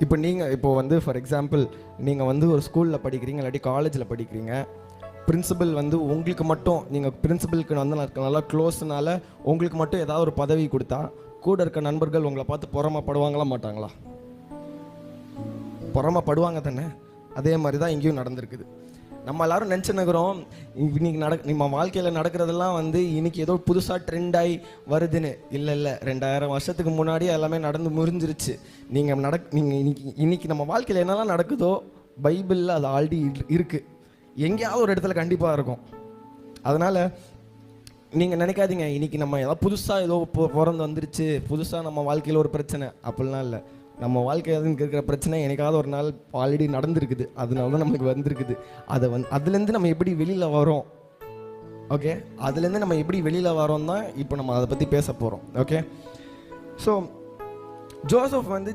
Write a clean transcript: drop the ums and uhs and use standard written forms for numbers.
இப்போ நீங்கள் இப்போ வந்து ஃபார் எக்ஸாம்பிள் நீங்கள் வந்து ஒரு ஸ்கூலில் படிக்கிறீங்க இல்லாட்டி காலேஜில் படிக்கிறீங்க. பிரின்சிபல் வந்து உங்களுக்கு மட்டும் நீங்கள் பிரின்சிபலுக்கு வந்து நல்லா க்ளோஸ்னால உங்களுக்கு மட்டும் ஏதாவது ஒரு பதவி கொடுத்தா கூட இருக்க நண்பர்கள் உங்களை பார்த்து பொறாமப்படுவாங்களா மாட்டாங்களா? பொறாமப்படுவாங்க தானே. அதே மாதிரி தான் இங்கேயும் நடந்திருக்குது. நம்ம எல்லாரும் நினச்சினுக்கிறோம் இன்னைக்கு நம்ம வாழ்க்கையில் நடக்கிறதெல்லாம் வந்து இன்னைக்கு ஏதோ புதுசாக ட்ரெண்ட் ஆகி வருதுன்னு. இல்லை 2000 வருஷத்துக்கு முன்னாடி எல்லாமே நடந்து முறிஞ்சிருச்சு. நீங்கள் இன்னைக்கு நம்ம வாழ்க்கையில் என்னெல்லாம் நடக்குதோ பைபிளில் அது ஆல்ரெடி இருக்குது. எங்கேயாவது ஒரு இடத்துல கண்டிப்பாக இருக்கும். அதனால் நீங்கள் நினைக்காதீங்க இன்னைக்கு நம்ம ஏதாவது புதுசாக ஏதோ பிறந்து வந்துருச்சு, புதுசாக நம்ம வாழ்க்கையில் ஒரு பிரச்சனை, அப்படிலாம் இல்லை. நம்ம வாழ்க்கையில் இருக்கிற பிரச்சனை எனக்காவது ஒரு நாள் ஆல்ரெடி நடந்திருக்குது. அதனால தான் நம்மளுக்கு வந்திருக்குது. அதுலேருந்து நம்ம எப்படி வெளியில் வரோம், ஓகே, அதுலேருந்து நம்ம எப்படி வெளியில் வரோம் தான் இப்போ நம்ம அதை பற்றி பேச போகிறோம். ஓகே, ஸோ ஜோசப் வந்து